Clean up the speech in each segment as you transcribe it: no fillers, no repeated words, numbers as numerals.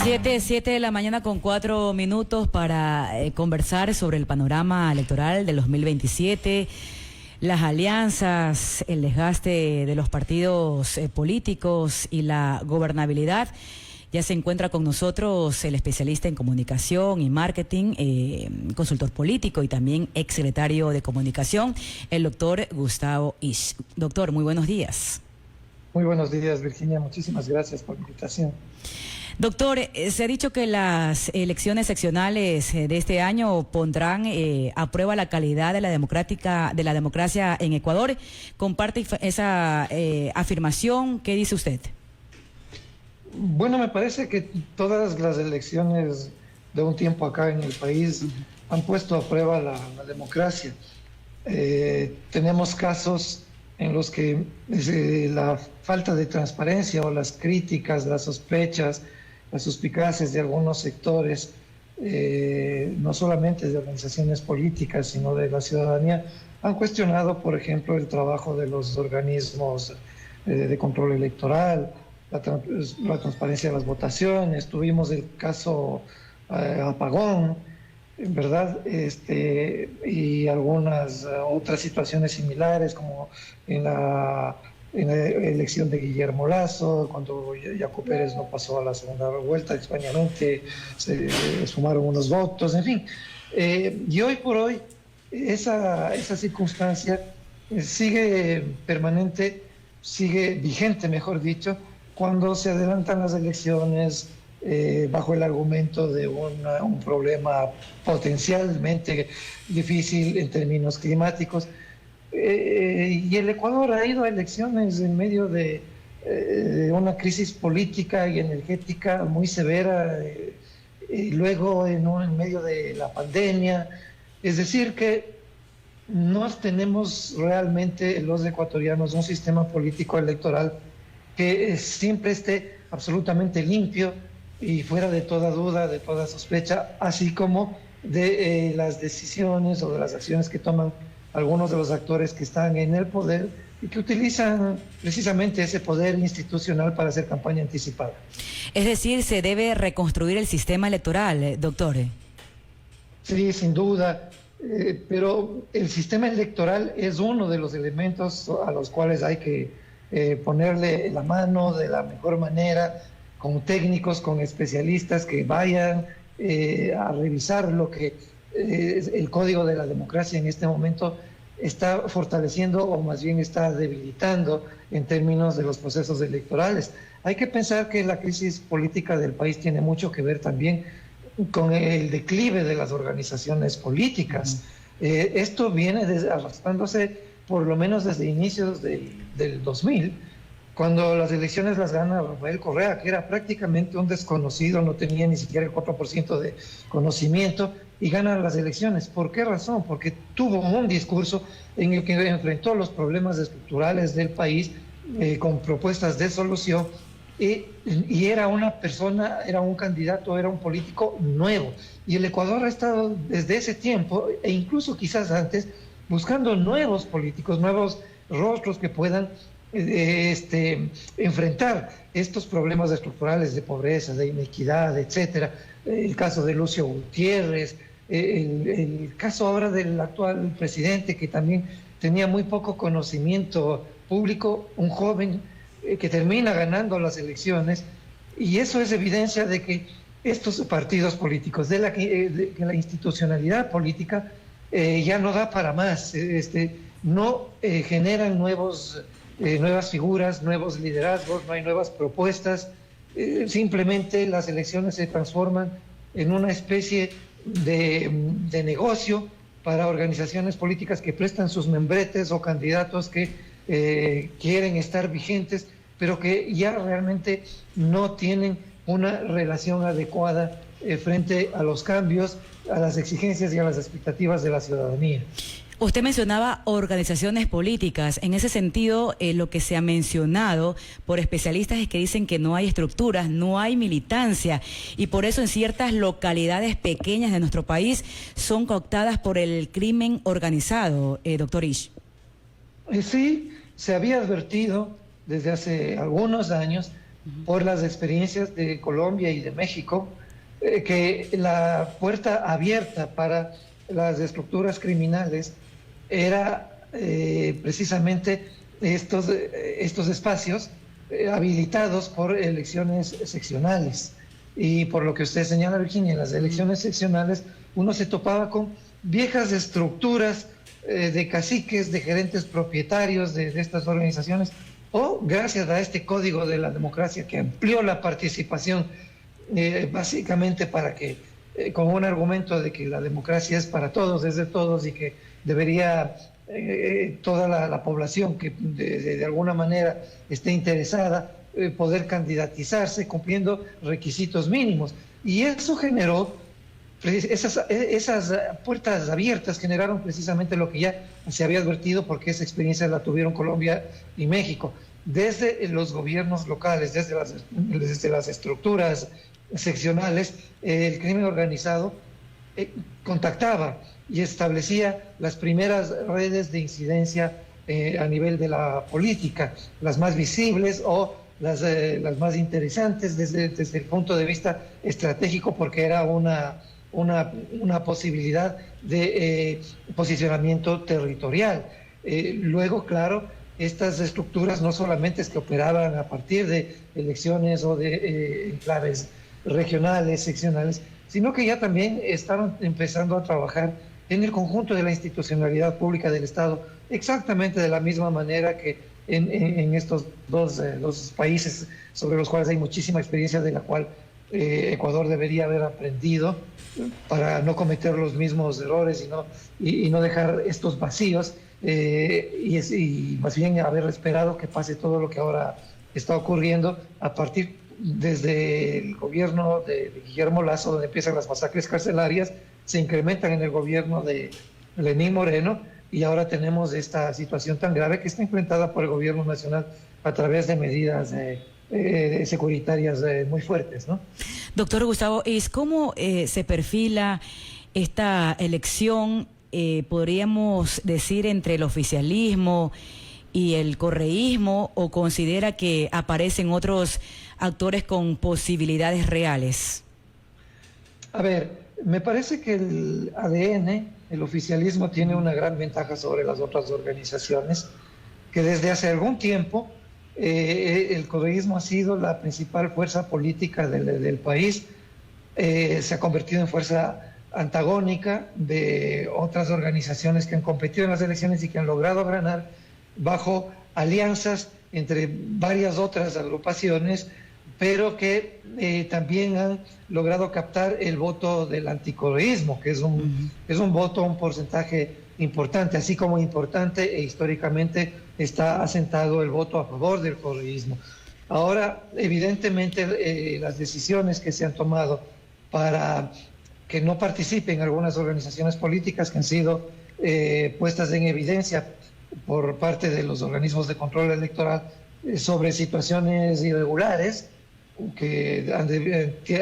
7 de la mañana con 4 minutos para conversar sobre el panorama electoral del 2027, las alianzas, el desgaste de los partidos políticos y la gobernabilidad. Ya se encuentra con nosotros el especialista en comunicación y marketing, consultor político y también exsecretario de comunicación, el doctor Gustavo Isch. Doctor, muy buenos días. Muy buenos días, Virginia. Muchísimas gracias por la invitación. Doctor, se ha dicho que las elecciones seccionales de este año pondrán a prueba la calidad de la democracia en Ecuador. ¿Comparte esa afirmación? ¿Qué dice usted? Bueno, me parece que todas las elecciones de un tiempo acá en el país han puesto a prueba la democracia. Tenemos casos en los que la falta de transparencia o las críticas, las sospechas, las suspicacias de algunos sectores, no solamente de organizaciones políticas, sino de la ciudadanía, han cuestionado, por ejemplo, el trabajo de los organismos de control electoral, la transparencia de las votaciones. Tuvimos el caso Apagón, ¿verdad? Y algunas otras situaciones similares, como en la elección de Guillermo Lasso, cuando Yacu Pérez no pasó a la segunda vuelta, extrañamente se sumaron unos votos, en fin. Y hoy por hoy esa circunstancia sigue permanente, sigue vigente, mejor dicho, cuando se adelantan las elecciones bajo el argumento de un problema potencialmente difícil en términos climáticos. Y el Ecuador ha ido a elecciones en medio de una crisis política y energética muy severa, y luego en medio de la pandemia. Es decir, que no tenemos realmente los ecuatorianos un sistema político electoral que siempre esté absolutamente limpio y fuera de toda duda, de toda sospecha, así como de las decisiones o de las acciones que toman algunos de los actores que están en el poder y que utilizan precisamente ese poder institucional para hacer campaña anticipada. Es decir, ¿se debe reconstruir el sistema electoral, doctor? Sí, sin duda, pero el sistema electoral es uno de los elementos a los cuales hay que ponerle la mano de la mejor manera, con técnicos, con especialistas que vayan a revisar lo que el código de la democracia en este momento está fortaleciendo o más bien está debilitando en términos de los procesos electorales. Hay que pensar que la crisis política del país tiene mucho que ver también con el declive de las organizaciones políticas. Esto viene arrastrándose por lo menos desde inicios del 2000, cuando las elecciones las gana Rafael Correa, que era prácticamente un desconocido, no tenía ni siquiera el 4% de conocimiento, y gana las elecciones. ¿Por qué razón? Porque tuvo un discurso en el que enfrentó los problemas estructurales del país con propuestas de solución, y era una persona, era un candidato, era un político nuevo. Y el Ecuador ha estado desde ese tiempo, e incluso quizás antes, buscando nuevos políticos, nuevos rostros que puedan enfrentar estos problemas estructurales de pobreza, de inequidad, etcétera. El caso de Lucio Gutiérrez, el caso ahora del actual presidente, que también tenía muy poco conocimiento público, un joven que termina ganando las elecciones, y eso es evidencia de que estos partidos políticos, de la institucionalidad política ya no da para más, no generan nuevas figuras, nuevos liderazgos, no hay nuevas propuestas, simplemente las elecciones se transforman en una especie de negocio para organizaciones políticas que prestan sus membretes o candidatos que quieren estar vigentes, pero que ya realmente no tienen una relación adecuada frente a los cambios, a las exigencias y a las expectativas de la ciudadanía. Usted mencionaba organizaciones políticas. En ese sentido, lo que se ha mencionado por especialistas es que dicen que no hay estructuras, no hay militancia, y por eso en ciertas localidades pequeñas de nuestro país son cooptadas por el crimen organizado, doctor Isch. Sí, se había advertido desde hace algunos años por las experiencias de Colombia y de México, que la puerta abierta para las estructuras criminales era precisamente estos espacios habilitados por elecciones seccionales. Y por lo que usted señala, Virginia, en las elecciones seccionales uno se topaba con viejas estructuras de caciques, de gerentes propietarios de estas organizaciones, o gracias a este código de la democracia que amplió la participación básicamente para que, con un argumento de que la democracia es para todos, es de todos, y que debería toda la población que de alguna manera esté interesada poder candidatizarse cumpliendo requisitos mínimos. Y eso generó, esas puertas abiertas generaron precisamente lo que ya se había advertido, porque esa experiencia la tuvieron Colombia y México. Desde los gobiernos locales, desde las estructuras seccionales, el crimen organizado contactaba y establecía las primeras redes de incidencia a nivel de la política, las más visibles o las más interesantes desde el punto de vista estratégico, porque era una posibilidad de posicionamiento territorial. Luego, claro, estas estructuras no solamente es que operaban a partir de elecciones o de enclaves regionales, seccionales, sino que ya también estaban empezando a trabajar en el conjunto de la institucionalidad pública del Estado, exactamente de la misma manera que en estos dos países sobre los cuales hay muchísima experiencia, de la cual Ecuador debería haber aprendido para no cometer los mismos errores y no dejar estos vacíos, y más bien haber esperado que pase todo lo que ahora está ocurriendo a partir desde el gobierno de Guillermo Lasso, donde empiezan las masacres carcelarias, se incrementan en el gobierno de Lenín Moreno, y ahora tenemos esta situación tan grave que está enfrentada por el gobierno nacional a través de medidas securitarias muy fuertes, ¿no? Doctor Gustavo Is, ¿cómo se perfila esta elección, podríamos decir, entre el oficialismo y el correísmo, o considera que aparecen otros actores con posibilidades reales? A ver, me parece que el ADN, el oficialismo, tiene una gran ventaja sobre las otras organizaciones, que desde hace algún tiempo el correísmo ha sido la principal fuerza política del país, se ha convertido en fuerza antagónica de otras organizaciones que han competido en las elecciones y que han logrado ganar bajo alianzas entre varias otras agrupaciones, pero que también han logrado captar el voto del anticorreísmo, que es un voto, un porcentaje importante, así como importante e históricamente está asentado el voto a favor del correísmo. Ahora, evidentemente, las decisiones que se han tomado para que no participen algunas organizaciones políticas que han sido puestas en evidencia por parte de los organismos de control electoral sobre situaciones irregulares que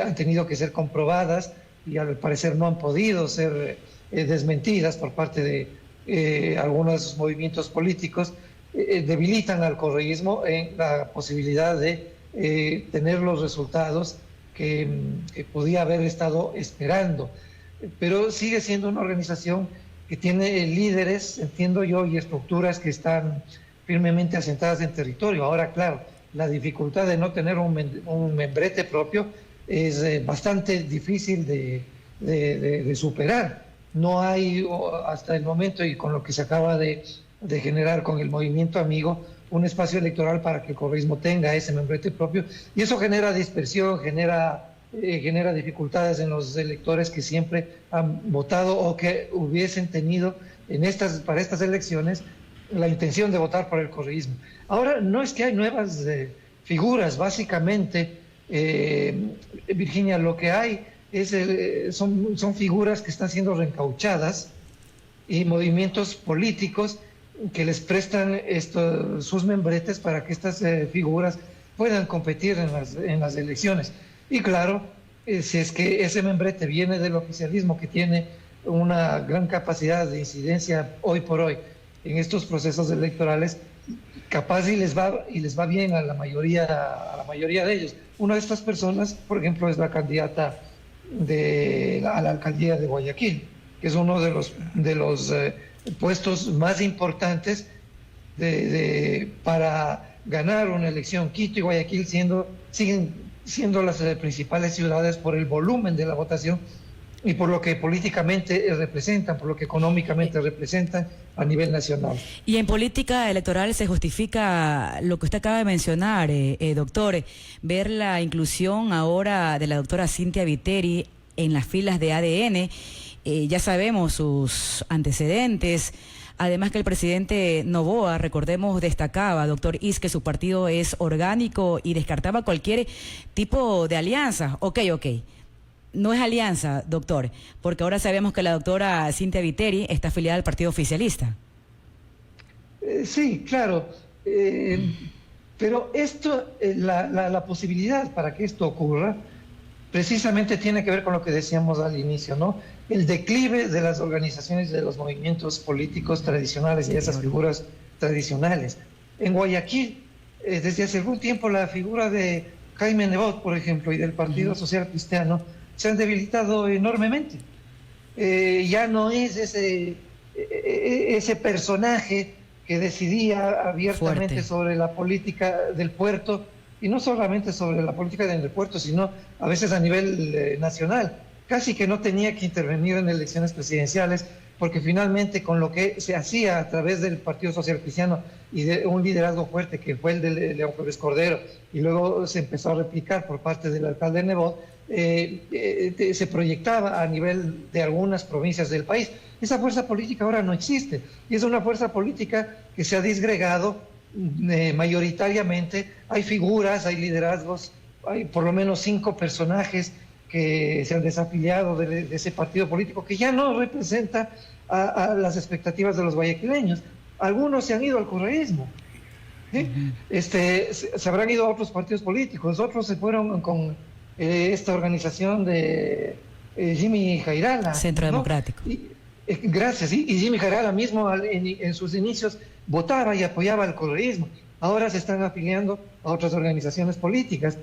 han tenido que ser comprobadas y al parecer no han podido ser desmentidas por parte de algunos movimientos políticos, debilitan al correísmo en la posibilidad de tener los resultados que podía haber estado esperando. Pero sigue siendo una organización que tiene líderes, entiendo yo, y estructuras que están firmemente asentadas en territorio. Ahora, claro, la dificultad de no tener un membrete propio es bastante difícil de superar. No hay hasta el momento, y con lo que se acaba de generar con el movimiento amigo, un espacio electoral para que el correísmo tenga ese membrete propio, y eso genera dispersión, genera dificultades en los electores que siempre han votado o que hubiesen tenido para estas elecciones la intención de votar por el correísmo. Ahora, no es que hay nuevas figuras, básicamente, Virginia, lo que hay son figuras que están siendo reencauchadas y movimientos políticos que les prestan sus membretes para que estas figuras puedan competir en las elecciones. Y claro, si es que ese membrete viene del oficialismo, que tiene una gran capacidad de incidencia hoy por hoy en estos procesos electorales, capaz y les va bien a la mayoría de ellos. Una de estas personas, por ejemplo, es la candidata a la alcaldía de Guayaquil, que es uno de los puestos más importantes para ganar una elección. Quito y Guayaquil siguen siendo las principales ciudades por el volumen de la votación y por lo que políticamente representan, por lo que económicamente representan a nivel nacional. Y en política electoral se justifica lo que usted acaba de mencionar, doctor, ver la inclusión ahora de la doctora Cynthia Viteri en las filas de ADN. Ya sabemos sus antecedentes. Además que el presidente Noboa, recordemos, destacaba, doctor Is, que su partido es orgánico y descartaba cualquier tipo de alianza. Ok. No es alianza, doctor, porque ahora sabemos que la doctora Cynthia Viteri está afiliada al partido oficialista. Sí, claro. Pero esto, la posibilidad para que esto ocurra, precisamente tiene que ver con lo que decíamos al inicio, ¿no? El declive de las organizaciones, de los movimientos políticos tradicionales y esas figuras tradicionales. En Guayaquil, desde hace algún tiempo, la figura de Jaime Nebot, por ejemplo, y del Partido Social Cristiano, se han debilitado enormemente. Ya no es ese personaje que decidía abiertamente sobre la política del puerto, y no solamente sobre la política del puerto, sino a veces a nivel nacional. Casi que no tenía que intervenir en elecciones presidenciales, porque finalmente con lo que se hacía a través del Partido Social Cristiano y de un liderazgo fuerte que fue el de León Febres Cordero, y luego se empezó a replicar por parte del alcalde Nebot, se proyectaba a nivel de algunas provincias del país. Esa fuerza política ahora no existe, y es una fuerza política que se ha disgregado mayoritariamente. Hay figuras, hay liderazgos, hay por lo menos 5 personajes que se han desafiliado de ese partido político, que ya no representa a las expectativas de los guayaquileños. Algunos se han ido al correísmo, ¿sí? Se habrán ido a otros partidos políticos, otros se fueron con esta organización de Jimmy Jairala, Centro Democrático. Gracias, y Jimmy Jairala mismo en sus inicios votaba y apoyaba al correísmo. Ahora se están afiliando a otras organizaciones políticas.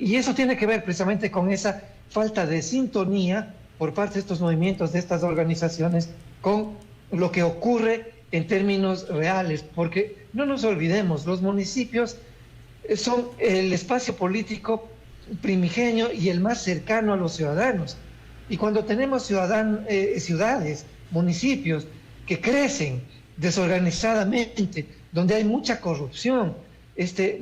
Y eso tiene que ver precisamente con esa falta de sintonía por parte de estos movimientos, de estas organizaciones, con lo que ocurre en términos reales, porque no nos olvidemos, los municipios son el espacio político primigenio y el más cercano a los ciudadanos. Y cuando tenemos ciudades, municipios que crecen desorganizadamente, donde hay mucha corrupción,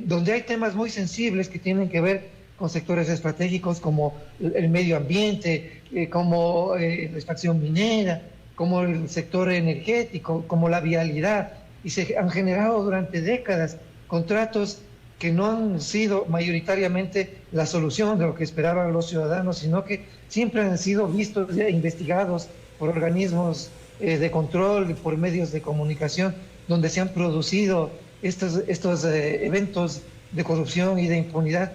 donde hay temas muy sensibles que tienen que ver con sectores estratégicos como el medio ambiente, como la extracción minera, como el sector energético, como la vialidad, y se han generado durante décadas contratos que no han sido mayoritariamente la solución de lo que esperaban los ciudadanos, sino que siempre han sido vistos e investigados por organismos de control, por medios de comunicación, donde se han producido estos eventos de corrupción y de impunidad.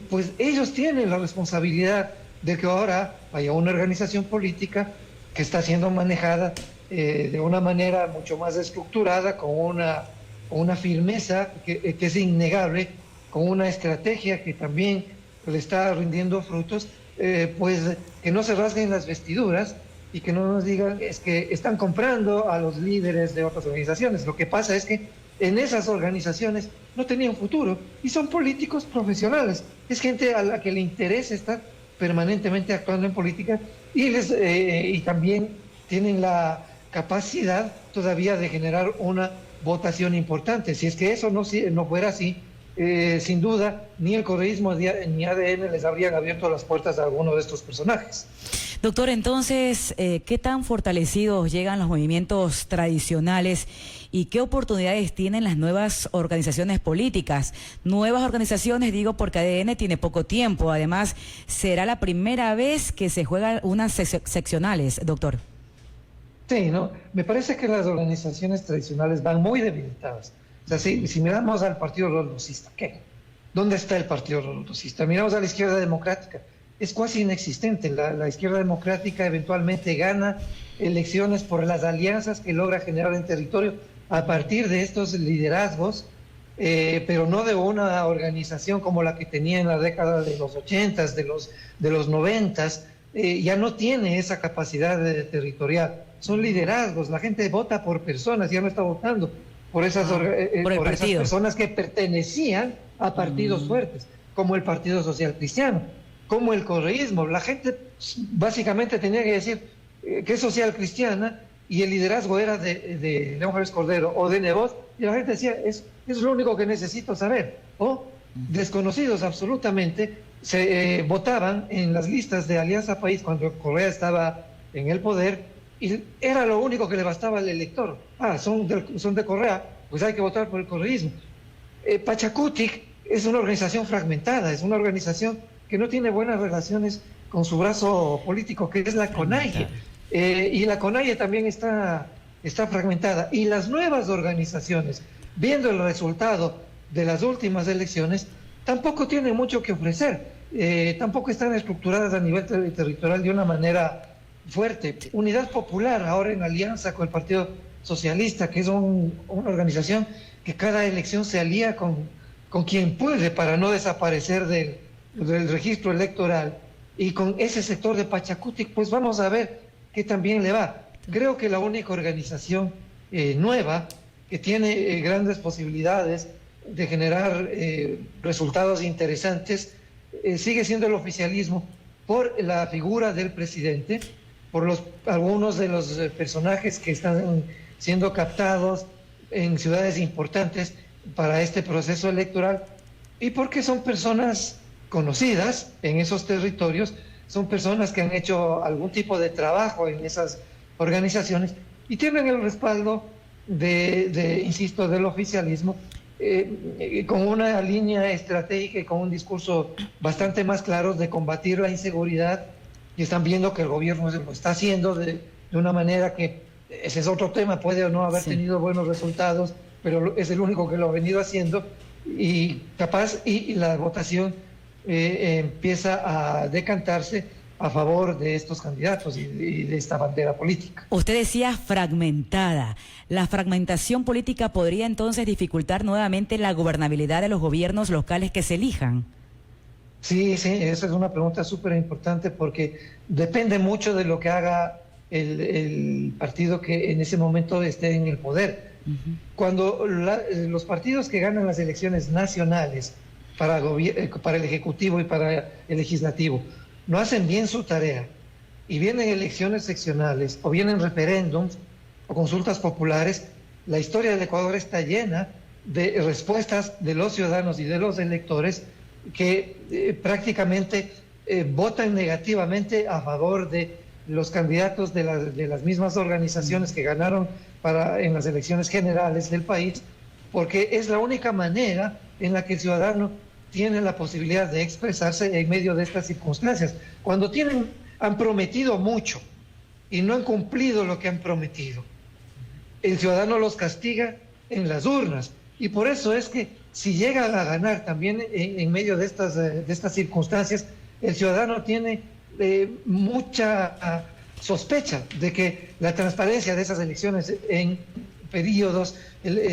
Pues ellos tienen la responsabilidad de que ahora haya una organización política que está siendo manejada de una manera mucho más estructurada, con una firmeza que es innegable, con una estrategia que también le está rindiendo frutos, pues que no se rasguen las vestiduras y que no nos digan es que están comprando a los líderes de otras organizaciones. Lo que pasa es que en esas organizaciones no tenían futuro y son políticos profesionales. Es gente a la que le interesa estar permanentemente actuando en política y también tienen la capacidad todavía de generar una votación importante. Si es que eso no fuera así, sin duda ni el correísmo ni ADN les habrían abierto las puertas a alguno de estos personajes. Doctor, entonces, ¿qué tan fortalecidos llegan los movimientos tradicionales y qué oportunidades tienen las nuevas organizaciones políticas? Nuevas organizaciones, digo, porque ADN tiene poco tiempo. Además, será la primera vez que se juegan unas seccionales, doctor. Sí, ¿no? Me parece que las organizaciones tradicionales van muy debilitadas. O sea, si miramos al Partido Rolosista, ¿qué? ¿Dónde está el Partido Rolosista? Miramos a la izquierda democrática. Es casi inexistente. La izquierda democrática eventualmente gana elecciones por las alianzas que logra generar en territorio, a partir de estos liderazgos, pero no de una organización como la que tenía en la década de los 80s, de los 90s, ya no tiene esa capacidad territorial. Son liderazgos, la gente vota por personas, ya no está votando por esas, por esas personas que pertenecían a partidos fuertes, como el Partido Social Cristiano, como el correísmo. La gente básicamente tenía que decir que es social cristiana y el liderazgo era de León Febres Cordero o de Nebot, y la gente decía, es lo único que necesito saber. O desconocidos absolutamente se votaban en las listas de Alianza País cuando Correa estaba en el poder, y era lo único que le bastaba al elector. Son de Correa, pues hay que votar por el correísmo. Pachacutic es una organización fragmentada, es una organización que no tiene buenas relaciones con su brazo político, que es la CONAIE. Y la CONAIE también está fragmentada. Y las nuevas organizaciones, viendo el resultado de las últimas elecciones, tampoco tienen mucho que ofrecer. Tampoco están estructuradas a nivel territorial de una manera fuerte. Unidad Popular, ahora en alianza con el Partido Socialista, que es una organización que cada elección se alía con quien puede para no desaparecer del registro electoral. Y con ese sector de Pachacutic, pues vamos a ver qué también le va. Creo que la única organización nueva que tiene grandes posibilidades de generar resultados interesantes sigue siendo el oficialismo, por la figura del presidente, por algunos de los personajes que están siendo captados en ciudades importantes para este proceso electoral, y porque son personas conocidas en esos territorios, son personas que han hecho algún tipo de trabajo en esas organizaciones y tienen el respaldo insisto, del oficialismo, con una línea estratégica y con un discurso bastante más claro de combatir la inseguridad, y están viendo que el gobierno lo está haciendo de una manera que, ese es otro tema, puede o no haber tenido buenos resultados, pero es el único que lo ha venido haciendo, y la votación empieza a decantarse a favor de estos candidatos y de esta bandera política. Usted decía fragmentada. ¿La fragmentación política podría entonces dificultar nuevamente la gobernabilidad de los gobiernos locales que se elijan? Sí, esa es una pregunta súper importante, porque depende mucho de lo que haga el partido que en ese momento esté en el poder. Cuando los partidos que ganan las elecciones nacionales para el Ejecutivo y para el Legislativo no hacen bien su tarea, y vienen elecciones seccionales o vienen referéndums o consultas populares, la historia del Ecuador está llena de respuestas de los ciudadanos y de los electores que prácticamente votan negativamente a favor de los candidatos de las mismas organizaciones que ganaron en las elecciones generales del país, porque es la única manera en la que el ciudadano tiene la posibilidad de expresarse en medio de estas circunstancias. Cuando han prometido mucho y no han cumplido lo que han prometido, el ciudadano los castiga en las urnas, y por eso es que si llegan a ganar también en medio de estas circunstancias, el ciudadano tiene mucha sospecha de que la transparencia de esas elecciones en periodos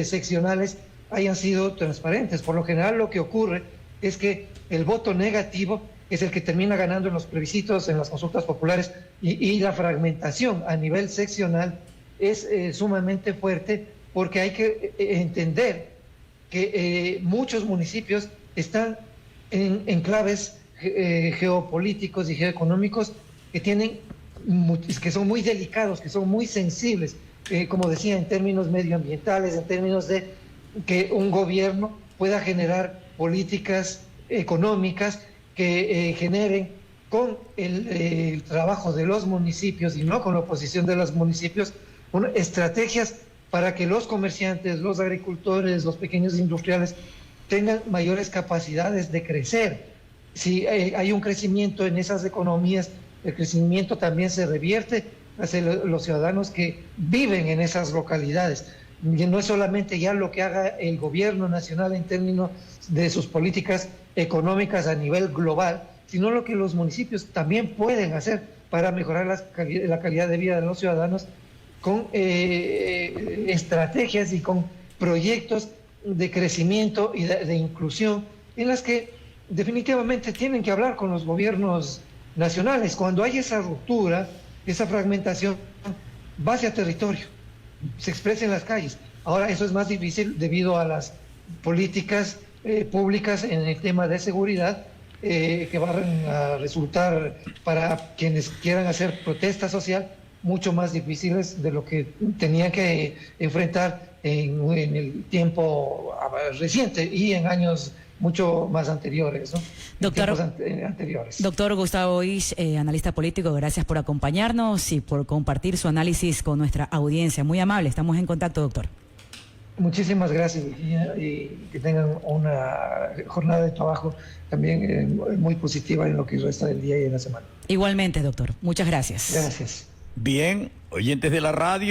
seccionales hayan sido transparentes. Por lo general, lo que ocurre es que el voto negativo es el que termina ganando en los plebiscitos, en las consultas populares, y la fragmentación a nivel seccional es sumamente fuerte, porque hay que entender que muchos municipios están en enclaves geopolíticos y geoeconómicos que son muy delicados, que son muy sensibles, como decía, en términos medioambientales, en términos de que un gobierno pueda generar políticas económicas que generen con el trabajo de los municipios y no con la oposición de los municipios, estrategias para que los comerciantes, los agricultores, los pequeños industriales tengan mayores capacidades de crecer. Si hay un crecimiento en esas economías, el crecimiento también se revierte hacia los ciudadanos que viven en esas localidades. Y no es solamente ya lo que haga el gobierno nacional en términos de sus políticas económicas a nivel global, sino lo que los municipios también pueden hacer para mejorar la calidad de vida de los ciudadanos con estrategias y con proyectos de crecimiento y de inclusión en las que definitivamente tienen que hablar con los gobiernos nacionales. Cuando hay esa ruptura, esa fragmentación, va hacia territorio, se expresa en las calles. Ahora eso es más difícil debido a las políticas públicas en el tema de seguridad que van a resultar para quienes quieran hacer protesta social mucho más difíciles de lo que tenían que enfrentar en el tiempo reciente y en años mucho más anteriores, ¿no? Anteriores. Doctor Gustavo Isch, analista político, gracias por acompañarnos y por compartir su análisis con nuestra audiencia. Muy amable, estamos en contacto, doctor. Muchísimas gracias, Virginia, y que tengan una jornada de trabajo también muy positiva en lo que resta del día y de la semana. Igualmente, doctor. Muchas gracias. Gracias. Bien, oyentes de la radio.